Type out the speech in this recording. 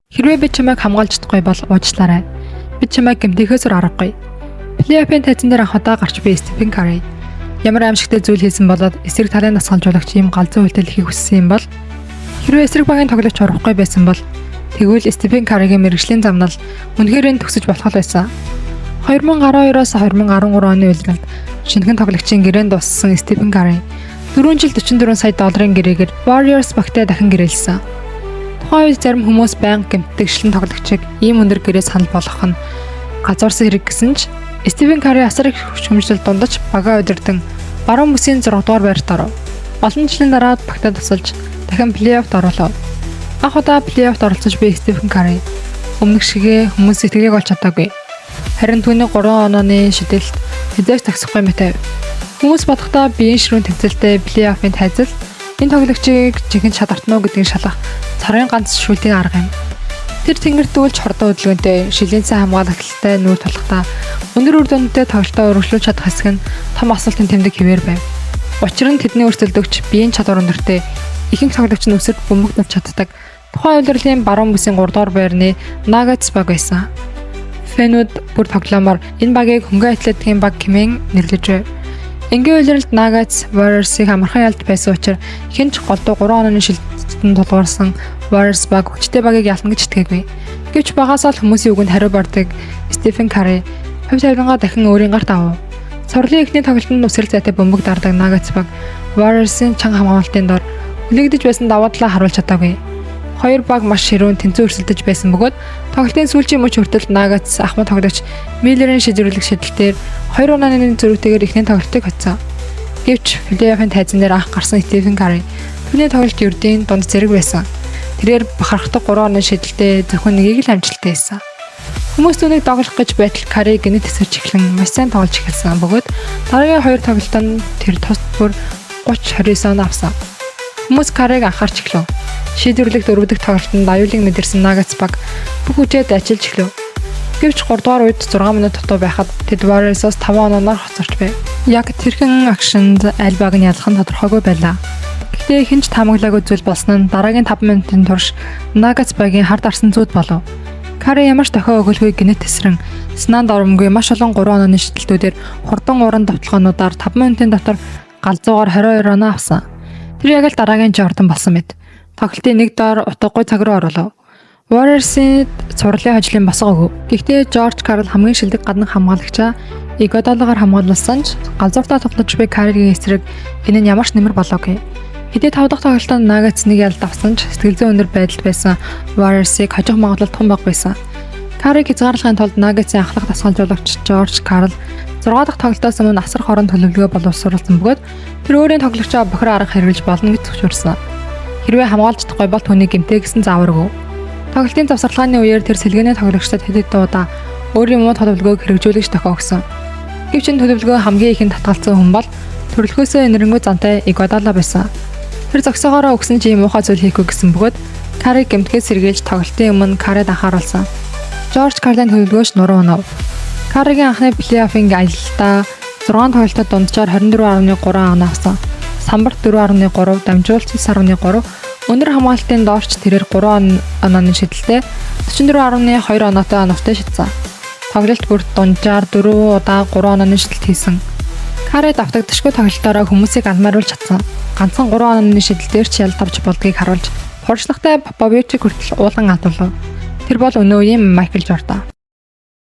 Хэрвээ бид чамайг хамгаалж чадахгүй бол уучлаарай. Бид чамайг гэмтээхөөсөр аргагүй. Плей-оффын тайзан дээр анх удаа гарч буй Стефен Карри ямар аимшигтай зүйл хийсэн болоод эсрэг талын дасгалжуулагч ийм галзуу үйлдэл хийх хүссэн юм бол хэрвээ эсрэг багийн тоглогч орохгүй байсан бол тэгвэл Стефен Карригийн мэргэжлийн замнал үнэхээр төгсөж болох байсан. 2012-оос 2013 оны үеэрд шинэхэн тоглогчийн гэрээнд дууссан Стефен Карри 4 жил 44 сая долларын гэрээгээр Warriors багтаа дахин гэрээлсэн. Тухайн үед зарим хүмүүс байнга гэмтдэгшлэн тоглогчийг ийм өндөр гэрээ санал болгох нь газуурсан хэрэг гэсэн ч Стефен Карри асар их хүчмжлэл дундаж багаа удирдан баруун бүсийн 6 дугаар байрт оров. Олон жилийн дараа багтаа тусалж дахин плей-оффт оруулав. Анх удаа плей-оффт оролцож буй Стефен Карри өмнөх шигээ хүмүүс сэтгэлийг олж чадаагүй. Харин түүний 3 онооны шидэлт хэзээ ч тагсахгүй мэт. Хүмүүс бодохдоо биеийн ширүүн тэмцэлтэй плей-оффын тайзал энэ тоглогчийг жинхэнэ шалгартнуу гэдгийг шалгах царийн ганц шүүлтийн арга юм. Тэр тэнгэрдүүлж хордоо хөдөлгөөнтэй шилийн сайн хамгаалагчтай нүүр тулахдаа өндөр үр дүндээ тоглолтоо өргөжлүүлж чадах хэсэг нь том асуултын тэмдэг хэвээр байв. Учир нь тэдний өрсөлдөгч биеийн чадвар өндөртэй ихэнх тоглогч нь өсөж бөмбөгнөж чаддаг. Тухайн улирлын баруун бүсийн 3 дугаар байрны Nuggets баг байсан. Фэнүүд бүр тоглоомоор энэ багийг хөнгөн атлетикийн баг хэмээн нэрлэж байв. Энгийн улирлд Nuggets Warriors-ыг амархан ялж байсан учраас хинч голдуу 3 онооны шилжилтөнд тулгуурсан Warriors баг хүчтэй багийг ялна гэж итгээгүй. Гэвч багасаа л хүмүүсийн үгэнд хариу бардаг Стефен Карри хувь тавилангаа дахин өөрийн гарт авав. Цорлын эхний тоглолтод үсрэл зайтай бөмбөг дардаг Nuggets баг Warriors-ын чанга хамгаалтын дор үлэгдэж байсан даваа талаа харуулж чадаагүй. Хоёр баг маш ширүүн тэнцүү өрсөлдөж байсан бөгөөд тоглолтын сүүлчийн мөч хүртэл Nuggets ахмад тоглогч Миллерийн шийдвэрлэх шийдэлтээр 2 онооны зөрүүтэйгээр эхний тоглолтыг хоцсон. Гэвч плей-оффын тайзан дээр анх гарсан Стефен Карри түүний тоглолт ердийн дунд зэрэг байсан. Тэрээр бахархдаг 3 онооны шийдэлтэй зөвхөн нэгийг л амжилттай хийсэн. Хүмүүс түүнийг доголох гэж байтал Карри гинэт тесэрч эхлэн маш сайн тоглож эхэлсэн бөгөөд дараагийн 2 тоглолтод тэр тус бүр 30-29 он авсан. Хүмүүс Карриг анхаарч эхлэв. Шийдвэрлэх дөрөвдөг тоглолтод аюулыг мэдэрсэн Nuggets баг бүх хүчээр ажиллаж эхлэв. Гэвч 3 дугаар үед 6 минут дутуу байхад тэд Warriors-оос 5 онооноор хоцорч байв. Яг тэрхэн акшнд аль баг нь ялах нь тодорхойгүй байлаа. Гэхдээ хинч таамаглаагүй зүйл болсон нь дараагийн 5 минутын турш Nuggets багийн хард арсан зүуд болов. Карри ямар ч дохио өгөлгүй гинэт тесрэн санаанд оромгүй маш олон 3 онооны шидэлтүүдээр хурдан уран давталгаануудаар 5 минутын дотор галзуугаар 22 оноо авсан. Тэр яг л дараагийн Jordan болсон мэт. Тоглолтын нэг доор утгагүй цаг руу оруулав. Warriors-ийн цурлын хожлын босго өгөв. Гэхдээ George Karl хамгийн шилдэг гадна хамгаалагчаа Iguodalaгаар хамгаалсан ч галзууртаа тоглож буй Карригийн эсрэг энэ нь ямар ч нэмэр болоогүй. Хэдий 5 дахь тоглолтод Nuggets нэг ялд авсан ч сэтгэл зүйн өндөр байдалд байсан Warriors-ыг хожих магадлал том баг байсан. Карриг хязгаарлахын тулд Nuggets-ийн ахлах дасгалжуулагч George Karl 6 дахь тоглолтоос өмнө асар хорон төлөвлөгөө боловсруулсан бөгөөд тэр өөрийн тоглогчоо бохир арга хэрэглэж болно гэж зөвшөөрсөн. Хэрвээ хамгаалж чадахгүй бол түүнийг гэмтээ гэсэн заавар өгөв. Тоглолтын завсарлагын үеэр тэр сэлгээний тоглогчдод хэд хэдэн удаа өөрийн муу төлөвлөгөөг хэрэгжүүлж тохио өгсөн. Гэвч энэ төлөвлөгөө хамгийн ихэнд татгалзсан хүн бол төрөлхөөсөө энэрэнгүй зантай Iguodala байсан. Тэр зогсоогоороо өгсөн ч ийм муухай зүйл хийхгүй гэсэн бөгөөд Карри гэмтгээс сэргийлж тоглолтын өмнө Каррид анхааруулсан. George Karl-ын төлөвлөгөөч нуруу өнөв. Карригийн анхны плей-оффын аялалтаа 6 тоглолтод дунджаар 24.3 оноо авсан. Самбарт 4.3, дамжуулалт 9.3, өндөр хамгаалтын доорч тэрээр 3 онооны шидэлтэй 44.2 оноотой оновтой шидсэн. Тоглолт бүрт дунджаар 4 удаа 3 онооны шидэлт хийсэн. Карри давтагдшгүй тоглолтоороо хүмүүсийг алмааруулж чадсан. Ганцхан 3 онооны шидэлтээр ч ялтавч болдгийг харуулж, туршлагатай Popovich хүртэл уулан адуулав. Тэр бол өнөө үеийн Michael Jordan.